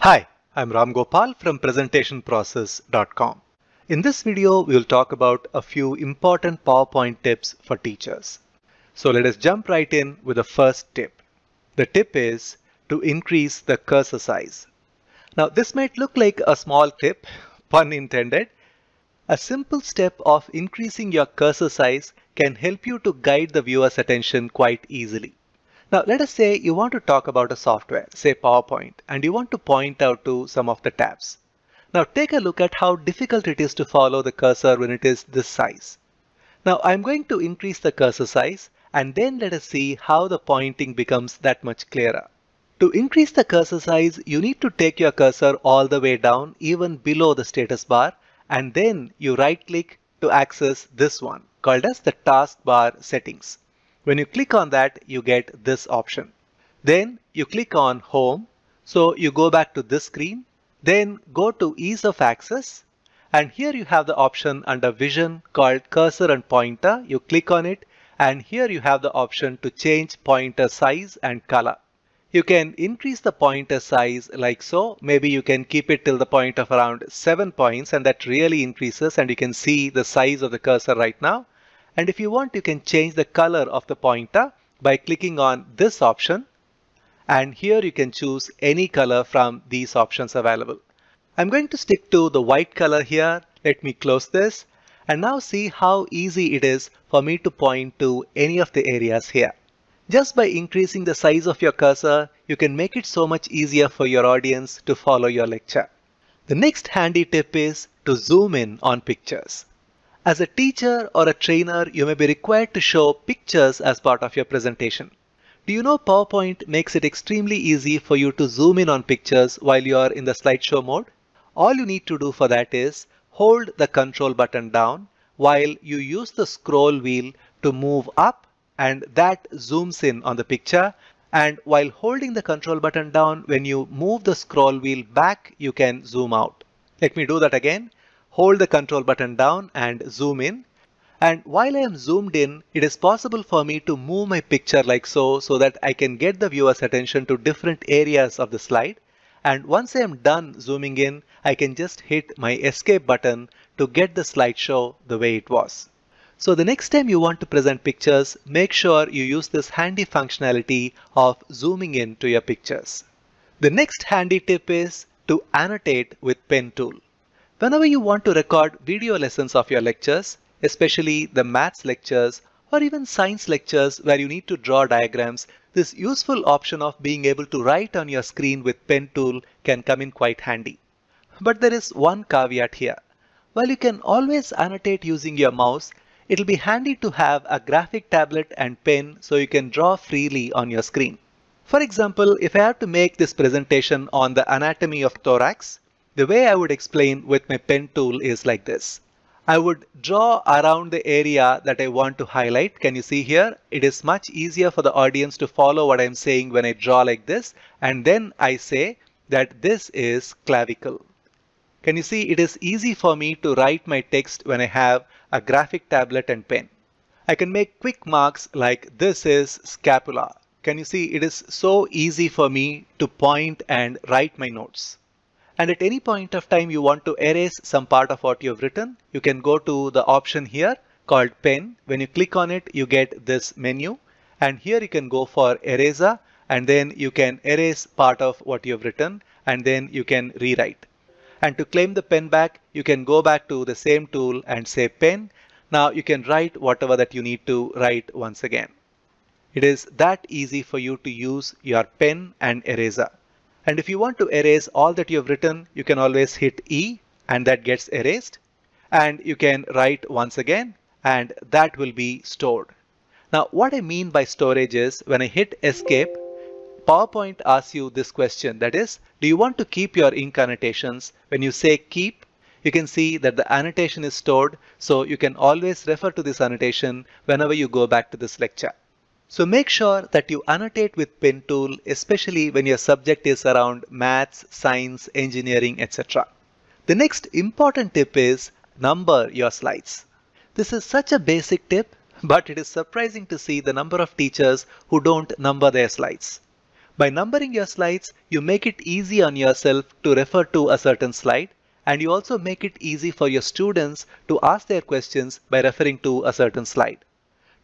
Hi, I'm Ram Gopal from presentationprocess.com. In this video, we will talk about a few important PowerPoint tips for teachers. So let us jump right in with the first tip. The tip is to increase the cursor size. Now, this might look like a small tip, pun intended. A simple step of increasing your cursor size can help you to guide the viewer's attention quite easily. Now, let us say you want to talk about a software, say PowerPoint, and you want to point out to some of the tabs. Now, take a look at how difficult it is to follow the cursor when it is this size. Now, I'm going to increase the cursor size, and then let us see how the pointing becomes that much clearer. To increase the cursor size, you need to take your cursor all the way down, even below the status bar, and then you right-click to access this one, called as the taskbar settings. When you click on that, you get this option. Then you click on Home. So you go back to this screen. Then go to Ease of Access. And here you have the option under Vision called Cursor and Pointer. You click on it. And here you have the option to change pointer size and color. You can increase the pointer size like so. Maybe you can keep it till the point of around 7 points. And that really increases. And you can see the size of the cursor right now. And if you want, you can change the color of the pointer by clicking on this option. And here you can choose any color from these options available. I'm going to stick to the white color here. Let me close this. And now see how easy it is for me to point to any of the areas here. Just by increasing the size of your cursor, you can make it so much easier for your audience to follow your lecture. The next handy tip is to zoom in on pictures. As a teacher or a trainer, you may be required to show pictures as part of your presentation. Do you know PowerPoint makes it extremely easy for you to zoom in on pictures while you are in the slideshow mode? All you need to do for that is hold the control button down while you use the scroll wheel to move up, and that zooms in on the picture. And while holding the control button down, when you move the scroll wheel back, you can zoom out. Let me do that again. Hold the control button down and zoom in. And while I am zoomed in, it is possible for me to move my picture like so that I can get the viewer's attention to different areas of the slide. And once I am done zooming in, I can just hit my escape button to get the slideshow the way it was. So the next time you want to present pictures, make sure you use this handy functionality of zooming in to your pictures. The next handy tip is to annotate with Pen tool. Whenever you want to record video lessons of your lectures, especially the maths lectures or even science lectures where you need to draw diagrams, this useful option of being able to write on your screen with Pen tool can come in quite handy. But there is one caveat here. While you can always annotate using your mouse, it'll be handy to have a graphic tablet and pen so you can draw freely on your screen. For example, if I have to make this presentation on the anatomy of thorax, the way I would explain with my pen tool is like this. I would draw around the area that I want to highlight. Can you see here? It is much easier for the audience to follow what I'm saying when I draw like this. And then I say that this is clavicle. Can you see? It is easy for me to write my text when I have a graphic tablet and pen. I can make quick marks like this is scapula. Can you see? It is so easy for me to point and write my notes. And at any point of time you want to erase some part of what you've written, you can go to the option here called Pen. When you click on it, you get this menu. And here you can go for Eraser, and then you can erase part of what you've written, and then you can rewrite. And to claim the pen back, you can go back to the same tool and say Pen. Now you can write whatever that you need to write once again. It is that easy for you to use your pen and eraser. And if you want to erase all that you have written, you can always hit E and that gets erased. And you can write once again and that will be stored. Now what I mean by storage is when I hit escape, PowerPoint asks you this question, that is, do you want to keep your ink annotations? When you say keep, you can see that the annotation is stored, so you can always refer to this annotation whenever you go back to this lecture. So make sure that you annotate with Pen tool, especially when your subject is around maths, science, engineering, etc. The next important tip is number your slides. This is such a basic tip, but it is surprising to see the number of teachers who don't number their slides. By numbering your slides, you make it easy on yourself to refer to a certain slide, and you also make it easy for your students to ask their questions by referring to a certain slide.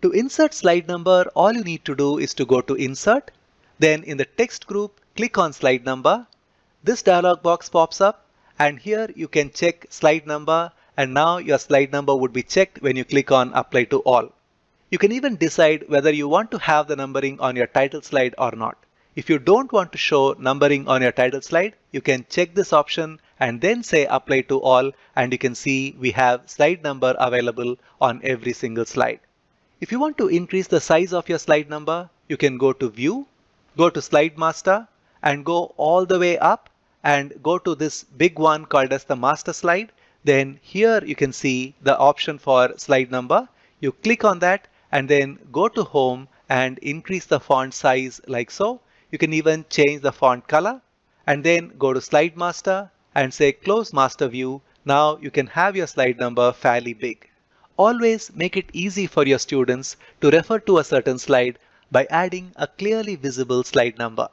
To insert slide number, all you need to do is to go to Insert, then in the text group, click on slide number. This dialog box pops up, and here you can check slide number, and now your slide number would be checked when you click on Apply to All. You can even decide whether you want to have the numbering on your title slide or not. If you don't want to show numbering on your title slide, you can check this option and then say Apply to All, and you can see we have slide number available on every single slide. If you want to increase the size of your slide number, you can go to View, go to Slide Master, and go all the way up and go to this big one called as the Master Slide. Then here you can see the option for slide number. You click on that and then go to Home and increase the font size like so. You can even change the font color and then go to Slide Master and say Close Master View. Now you can have your slide number fairly big. Always make it easy for your students to refer to a certain slide by adding a clearly visible slide number.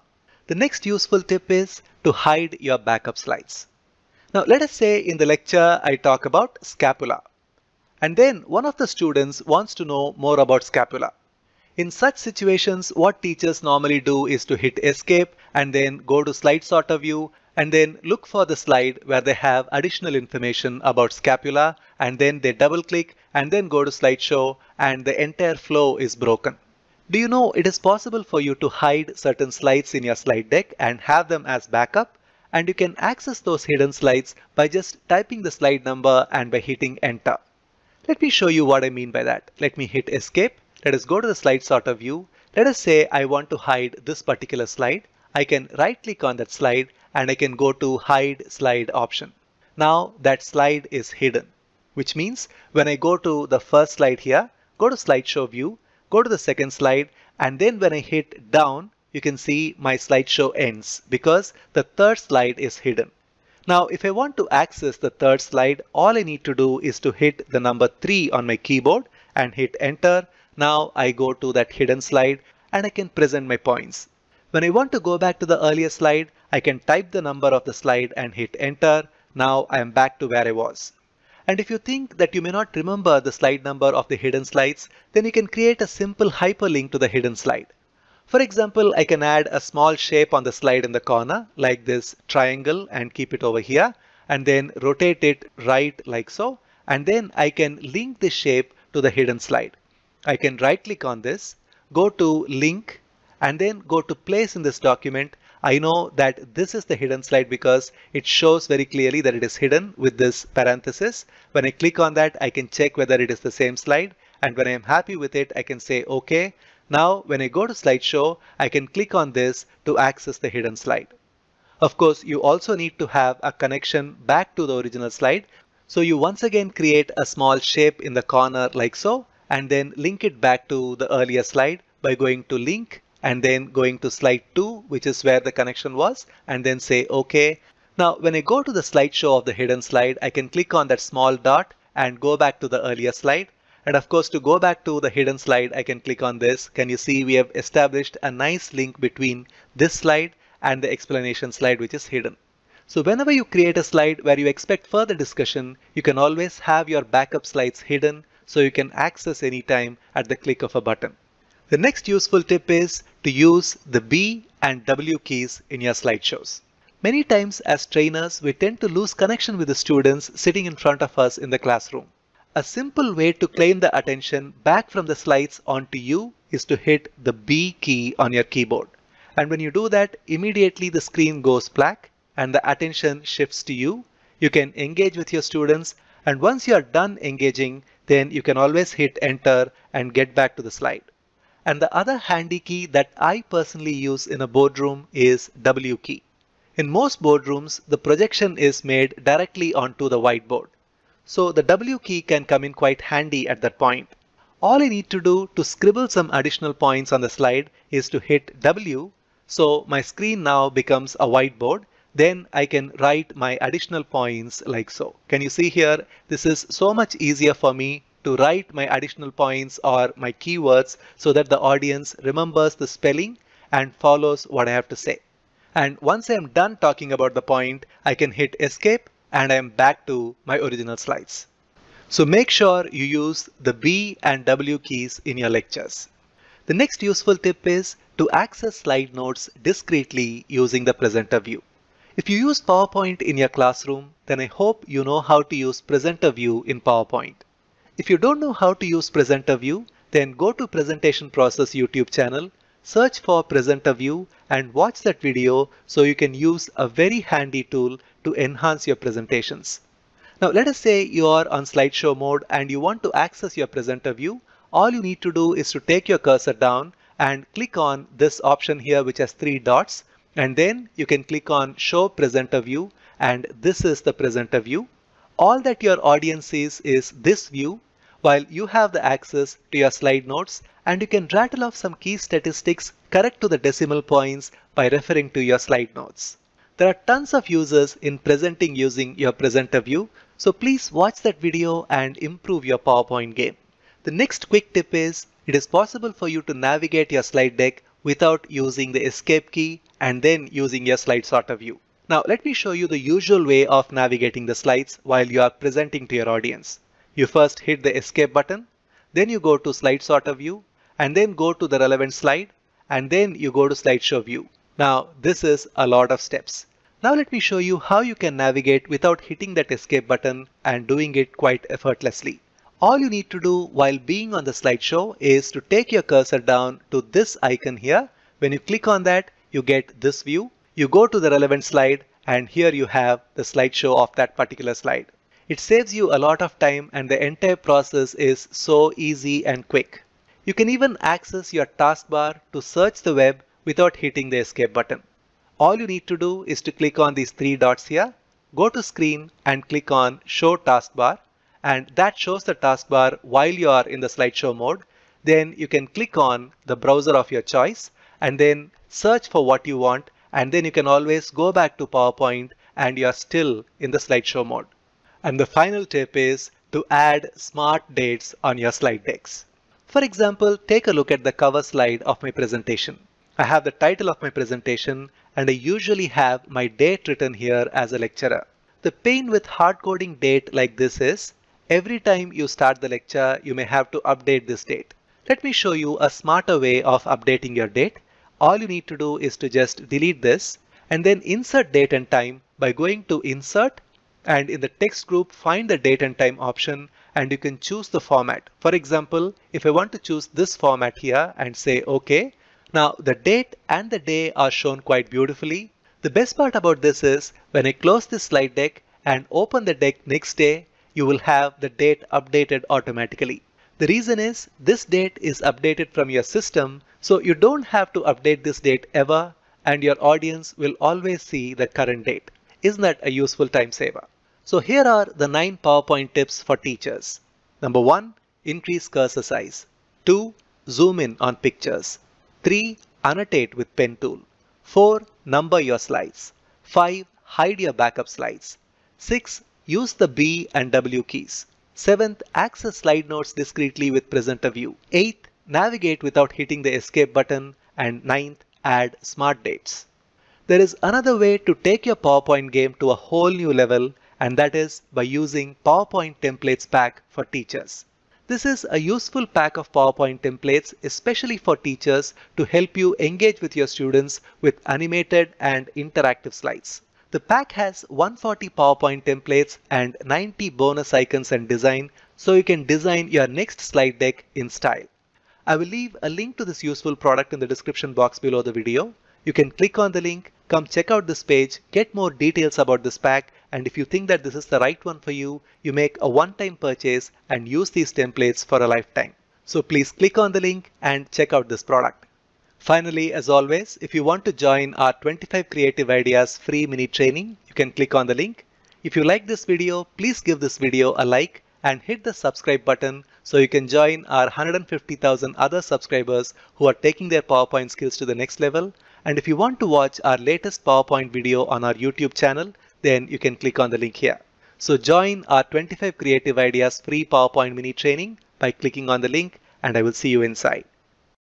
The next useful tip is to hide your backup slides. Now let us say in the lecture I talk about scapula, and then one of the students wants to know more about scapula. In such situations, what teachers normally do is to hit Escape and then go to Slide Sorter View and then look for the slide where they have additional information about scapula, and then they double click and then go to Slideshow, and the entire flow is broken. Do you know it is possible for you to hide certain slides in your slide deck and have them as backup? And you can access those hidden slides by just typing the slide number and by hitting Enter. Let me show you what I mean by that. Let me hit Escape. Let us go to the Slide Sorter View. Let us say I want to hide this particular slide. I can right click on that slide and I can go to Hide Slide option. Now that slide is hidden, which means when I go to the first slide here, go to Slideshow View, go to the second slide, and then when I hit down, you can see my slideshow ends because the third slide is hidden. Now, if I want to access the third slide, all I need to do is to hit the number 3 on my keyboard and hit Enter. Now I go to that hidden slide and I can present my points. When I want to go back to the earlier slide, I can type the number of the slide and hit Enter. Now I am back to where I was. And if you think that you may not remember the slide number of the hidden slides, then you can create a simple hyperlink to the hidden slide. For example, I can add a small shape on the slide in the corner like this triangle and keep it over here, and then rotate it right like so, and then I can link this shape to the hidden slide. I can right click on this, go to Link, and then go to Place in this document. I know that this is the hidden slide because it shows very clearly that it is hidden with this parenthesis. When I click on that, I can check whether it is the same slide, and when I am happy with it, I can say OK. Now when I go to Slideshow, I can click on this to access the hidden slide. Of course, you also need to have a connection back to the original slide. So you once again create a small shape in the corner like so, and then link it back to the earlier slide by going to Link and then going to Slide 2, which is where the connection was, and then say OK. Now when I go to the slideshow of the hidden slide, I can click on that small dot and go back to the earlier slide. And of course, to go back to the hidden slide, I can click on this. Can you see we have established a nice link between this slide and the explanation slide, which is hidden. So whenever you create a slide where you expect further discussion, you can always have your backup slides hidden so you can access anytime at the click of a button. The next useful tip is to use the B and W keys in your slideshows. Many times as trainers, we tend to lose connection with the students sitting in front of us in the classroom. A simple way to claim the attention back from the slides onto you is to hit the B key on your keyboard. And when you do that, immediately the screen goes black and the attention shifts to you. You can engage with your students, and once you are done engaging, then you can always hit Enter and get back to the slide. And the other handy key that I personally use in a boardroom is W key. In most boardrooms, the projection is made directly onto the whiteboard. So the W key can come in quite handy at that point. All I need to do to scribble some additional points on the slide is to hit W. So my screen now becomes a whiteboard. Then I can write my additional points like so. Can you see here? This is so much easier for me to write my additional points or my keywords so that the audience remembers the spelling and follows what I have to say. And once I am done talking about the point, I can hit escape and I am back to my original slides. So make sure you use the B and W keys in your lectures. The next useful tip is to access slide notes discreetly using the presenter view. If you use PowerPoint in your classroom, then I hope you know how to use presenter view in PowerPoint. If you don't know how to use presenter view, then go to Presentation Process YouTube channel, search for presenter view and watch that video so you can use a very handy tool to enhance your presentations. Now let us say you are on slideshow mode and you want to access your presenter view. All you need to do is to take your cursor down and click on this option here which has 3 dots, and then you can click on show presenter view, and this is the presenter view. All that your audience sees is this view while you have the access to your slide notes, and you can rattle off some key statistics correct to the decimal points by referring to your slide notes. There are tons of uses in presenting using your presenter view, so please watch that video and improve your PowerPoint game. The next quick tip is it is possible for you to navigate your slide deck without using the escape key and then using your slide sorter view. Now let me show you the usual way of navigating the slides while you are presenting to your audience. You first hit the escape button, then you go to slide sorter view, and then go to the relevant slide, and then you go to slideshow view. Now this is a lot of steps. Now let me show you how you can navigate without hitting that escape button and doing it quite effortlessly. All you need to do while being on the slideshow is to take your cursor down to this icon here. When you click on that, you get this view. You go to the relevant slide and here you have the slideshow of that particular slide. It saves you a lot of time and the entire process is so easy and quick. You can even access your taskbar to search the web without hitting the escape button. All you need to do is to click on these 3 dots here, go to screen and click on show taskbar, and that shows the taskbar while you are in the slideshow mode. Then you can click on the browser of your choice and then search for what you want, and then you can always go back to PowerPoint and you are still in the slideshow mode. And the final tip is to add smart dates on your slide decks. For example, take a look at the cover slide of my presentation. I have the title of my presentation and I usually have my date written here as a lecturer. The pain with hard coding date like this is every time you start the lecture, you may have to update this date. Let me show you a smarter way of updating your date. All you need to do is to just delete this and then insert date and time by going to insert, and in the text group find the date and time option and you can choose the format. For example, if I want to choose this format here and say OK, now the date and the day are shown quite beautifully. The best part about this is when I close this slide deck and open the deck next day, you will have the date updated automatically. The reason is this date is updated from your system, so you don't have to update this date ever and your audience will always see the current date. Isn't that a useful time saver? So here are the 9 PowerPoint tips for teachers. Number 1, increase cursor size. 2, zoom in on pictures. 3, annotate with pen tool. 4, number your slides. 5, hide your backup slides. 6, use the B and W keys. 7th, access slide notes discreetly with presenter view. 8th, navigate without hitting the escape button. And 9th, add smart dates. There is another way to take your PowerPoint game to a whole new level, and that is by using PowerPoint Templates Pack for teachers. This is a useful pack of PowerPoint templates, especially for teachers, to help you engage with your students with animated and interactive slides. The pack has 140 PowerPoint templates and 90 bonus icons and design, so you can design your next slide deck in style. I will leave a link to this useful product in the description box below the video. You can click on the link, come check out this page, get more details about this pack, and if you think that this is the right one for you, you make a one-time purchase and use these templates for a lifetime. So please click on the link and check out this product. Finally, as always, if you want to join our 25 Creative Ideas free mini training, you can click on the link. If you like this video, please give this video a like and hit the subscribe button so you can join our 150,000 other subscribers who are taking their PowerPoint skills to the next level. And if you want to watch our latest PowerPoint video on our YouTube channel, then you can click on the link here. So join our 25 Creative Ideas free PowerPoint mini training by clicking on the link, and I will see you inside.